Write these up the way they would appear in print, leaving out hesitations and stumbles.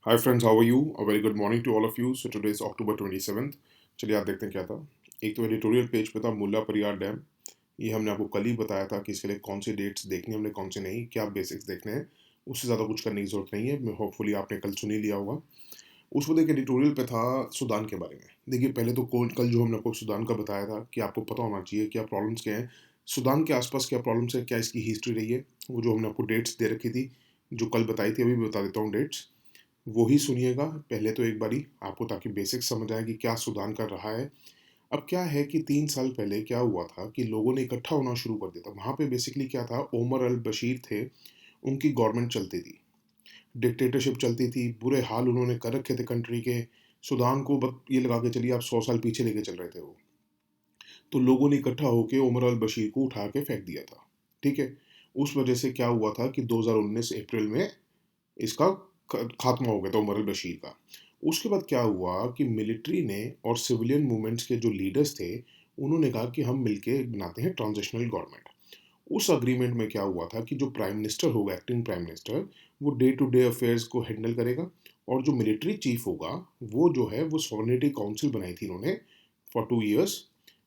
Hi friends, how are you? A very good morning to all of you. So today is October 27th। चलिए आप देखते हैं क्या था। एक तो एडिटोरियल पेज पे था मुल्ला परियार डैम। ये हमने आपको कल ही बताया था कि इसके लिए कौन सी डेट्स देखनी है हमने, कौन से नहीं, क्या बेसिक्स देखने हैं। उससे ज़्यादा कुछ करने की ज़रूरत नहीं है। मैं होपफुली आपने कल सुन ही लिया होगा। उस वक्त एक एडिटोरियल पे था सूडान के बारे में। देखिए, पहले तो कल जो हमने आपको सूडान का बताया था कि आपको पता होना चाहिए क्या प्रॉब्लम्स क्या हैं, सूडान के आसपास क्या प्रॉब्लम्स है, क्या इसकी हिस्ट्री रही है। वो जो हमने आपको डेट्स दे रखी थी, जो कल बताई थी, अभी भी बता देता हूँ डेट्स। वो ही सुनिएगा पहले तो एक बारी आपको, ताकि बेसिक्स समझ आए कि क्या सुडान कर रहा है। अब क्या है कि 3 साल पहले क्या हुआ था कि लोगों ने इकट्ठा होना शुरू कर दिया था वहाँ पे। बेसिकली क्या था, ओमर अल बशीर थे, उनकी गवर्नमेंट चलती थी, डिक्टेटरशिप चलती थी, बुरे हाल उन्होंने कर रखे थे कंट्री के। सूडान को बस ये लगा के चलिए आप 100 साल पीछे लेके चल रहे थे वो। तो लोगों ने इकट्ठा होकर उमर अल बशीर को उठा के फेंक दिया था। ठीक है। उस वजह से क्या हुआ था कि 2019 अप्रैल में इसका खात्मा हो गया था उमर अल बशीर का। उसके बाद क्या हुआ कि मिलिट्री ने और सिविलियन मूवमेंट्स के जो लीडर्स थे, उन्होंने कहा कि हम मिलके बनाते हैं ट्रांजिशनल गवर्नमेंट। उस अग्रीमेंट में क्या हुआ था कि जो प्राइम मिनिस्टर होगा, एक्टिंग प्राइम मिनिस्टर, वो डे टू डे अफेयर्स को हैंडल करेगा। और जो मिलिट्री चीफ होगा, वो जो है वो सॉवरेनिटी काउंसिल बनाई थी इन्होंने फॉर 2 इयर्स,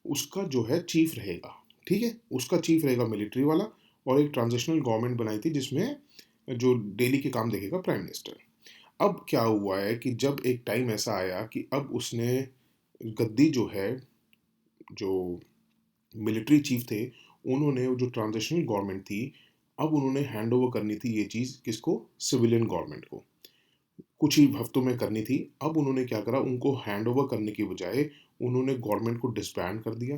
उसका जो है चीफ रहेगा। ठीक है, उसका चीफ रहेगा मिलिट्री वाला। और एक ट्रांजिशनल गवर्नमेंट बनाई थी जिसमें जो डेली के काम देखेगा प्राइम मिनिस्टर। अब क्या हुआ है कि जब एक टाइम ऐसा आया कि अब उसने गद्दी जो है, जो मिलिट्री चीफ थे, उन्होंने जो ट्रांजिशनल गवर्नमेंट थी, अब उन्होंने हैंड ओवर करनी थी ये चीज़ किसको, सिविलियन गवर्नमेंट को। कुछ ही हफ्तों में करनी थी। अब उन्होंने क्या करा, उनको हैंड ओवर करने की बजाय उन्होंने गवर्नमेंट को डिसबैंड कर दिया,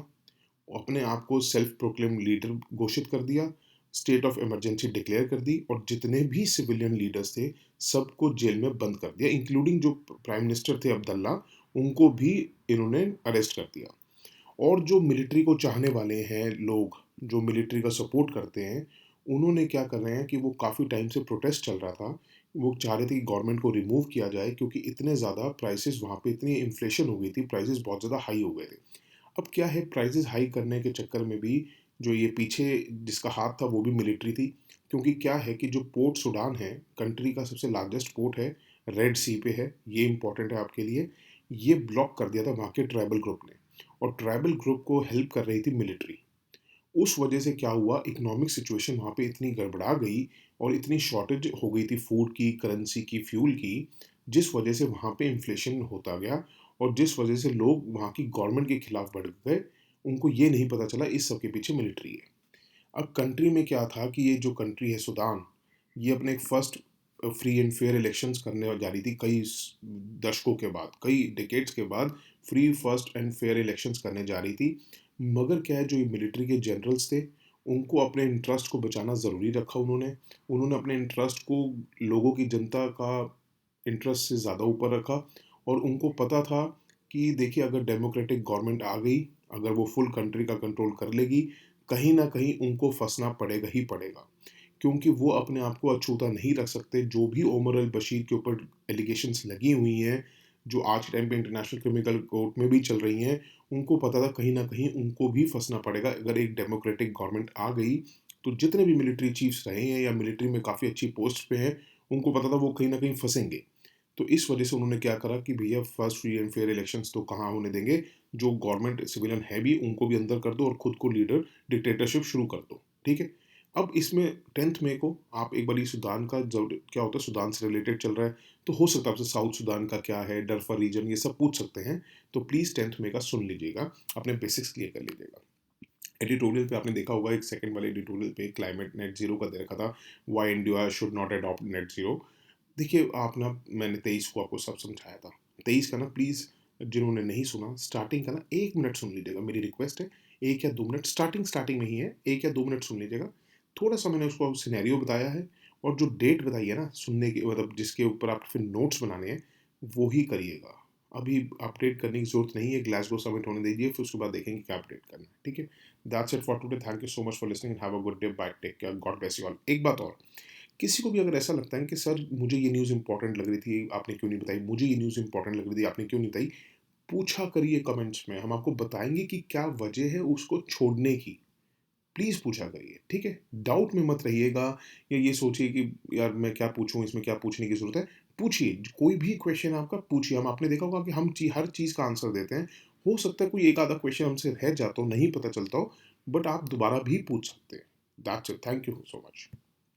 अपने आप को सेल्फ प्रोक्लेम लीडर घोषित कर दिया, स्टेट ऑफ इमरजेंसी डिक्लेयर कर दी, और जितने भी सिविलियन लीडर्स थे सबको जेल में बंद कर दिया, इंक्लूडिंग जो प्राइम मिनिस्टर थे अब्दुल्ला, उनको भी इन्होंने अरेस्ट कर दिया। और जो मिलिट्री को चाहने वाले हैं लोग, जो मिलिट्री का सपोर्ट करते हैं, उन्होंने क्या कर रहे हैं कि वो काफ़ी टाइम से प्रोटेस्ट चल रहा था, वो चाह रहे थे कि गवर्नमेंट को रिमूव किया जाए, क्योंकि इतने ज़्यादा प्राइसेस वहाँ पे, इतनी इन्फ्लेशन हो गई थी, प्राइसेस बहुत ज़्यादा हाई हो गए थे। अब क्या है, प्राइसेस हाई करने के चक्कर में भी जो ये पीछे जिसका हाथ था वो भी मिलिट्री थी। क्योंकि क्या है कि जो पोर्ट सूडान है, कंट्री का सबसे लार्जेस्ट पोर्ट है, रेड सी पे है, ये इंपॉर्टेंट है आपके लिए। ये ब्लॉक कर दिया था वहाँ के ट्राइबल ग्रुप ने, और ट्राइबल ग्रुप को हेल्प कर रही थी मिलिट्री। उस वजह से क्या हुआ, इकोनॉमिक सिचुएशन वहाँ पे इतनी गड़बड़ा गई, और इतनी शॉर्टेज हो गई थी फूड की, करेंसी की, फ्यूल की, जिस वजह से वहाँ पे इन्फ्लेशन होता गया, और जिस वजह से लोग वहाँ की गवर्नमेंट के खिलाफ बढ़ गए। उनको ये नहीं पता चला इस सब के पीछे मिलिट्री है। अब कंट्री में क्या था कि ये जो कंट्री है सूडान, ये अपने एक first free and fair elections करने जा रही थी, कई दशकों के बाद, कई डिकेड्स के बाद free first and fair elections करने जा रही थी। मगर क्या है, जो ये मिलिट्री के जनरल्स थे, उनको अपने इंटरेस्ट को बचाना ज़रूरी रखा उन्होंने। उन्होंने अपने इंटरेस्ट को लोगों की, जनता का इंटरेस्ट से ज़्यादा ऊपर रखा। और उनको पता था कि देखिए, अगर डेमोक्रेटिक गवर्नमेंट आ गई, अगर वो फुल कंट्री का कंट्रोल कर लेगी, कहीं ना कहीं उनको फंसना पड़ेगा ही पड़ेगा। क्योंकि वो अपने आप को अछूता नहीं रख सकते। जो भी ओमर अल बशीर के ऊपर एलिगेशंस लगी हुई हैं, जो आज के टाइम पे इंटरनेशनल क्रिमिनल कोर्ट में भी चल रही हैं, उनको पता था कहीं ना कहीं उनको भी फंसना पड़ेगा अगर एक डेमोक्रेटिक गवर्नमेंट आ गई। तो जितने भी मिलिट्री चीफ्स रहे हैं या मिलिट्री में काफ़ी अच्छी पोस्ट पे हैं, उनको पता था वो कहीं ना कहीं फंसेंगे। तो इस वजह से उन्होंने क्या करा कि भैया, first free and fair elections तो कहाँ होने देंगे, जो गवर्नमेंट सिविलियन है भी उनको भी अंदर कर दो, और खुद को लीडर डिक्टेटरशिप शुरू कर दो। ठीक है। अब इसमें 10 मई को आप एक बार सूडान का जरूर क्या होता है, सूडान से रिलेटेड चल रहा है, तो हो सकता है आपसे साउथ सूडान का क्या है, डरफर रीजन, ये सब पूछ सकते हैं। तो प्लीज़ 10 मई का सुन लीजिएगा, अपने बेसिक्स क्लियर कर लीजिएगा। एडिटोरियल पे आपने देखा होगा, एक सेकंड वाले एडिटोरियल पे क्लाइमेट नेट जीरो का दे रखा था, why India should not adopt net zero. देखिए आप ना, मैंने 23 को आपको सब समझाया था। 23 का ना प्लीज़, जिन्होंने नहीं सुना, स्टार्टिंग का ना 1 मिनट सुन लीजिएगा, मेरी रिक्वेस्ट है। 1 या 2 मिनट, स्टार्टिंग स्टार्टिंग में ही है, 1 या 2 मिनट सुन लीजिएगा। थोड़ा सा मैंने उसको सिनेरियो बताया है, और जो डेट बताई है ना सुनने की, मतलब जिसके ऊपर आप फिर नोट्स बनाने हैं, वो ही करिएगा। अभी अपडेट करने की जरूरत नहीं है, ग्लासगो समिट होने दीजिए, फिर उसके बाद देखेंगे क्या अपडेट करना है। ठीक है। That's it for today. Thank you so much for listening and have a good day. Bye, take care, God bless you all. एक बात और, किसी को भी अगर ऐसा लगता है कि सर मुझे ये न्यूज़ इंपॉर्टेंट लग रही थी, आपने क्यों नहीं बताई, मुझे ये न्यूज़ इंपॉर्टेंट लग रही थी, आपने क्यों नहीं बताई, पूछा करिए कमेंट्स में, हम आपको बताएंगे कि क्या वजह है उसको छोड़ने की। प्लीज़ पूछा करिए। ठीक है। डाउट में मत रहिएगा, या ये सोचिए कि यार मैं क्या पूछूं, इसमें क्या पूछने की ज़रूरत है। पूछिए, कोई भी क्वेश्चन आपका पूछिए। हम आपने देखा होगा कि हम हर चीज़ का आंसर देते हैं। हो सकता है कोई एक आधा क्वेश्चन हमसे रह जाता हो, नहीं पता चलता हो, बट आप दोबारा भी पूछ सकते हैं। That's it. Thank you so much.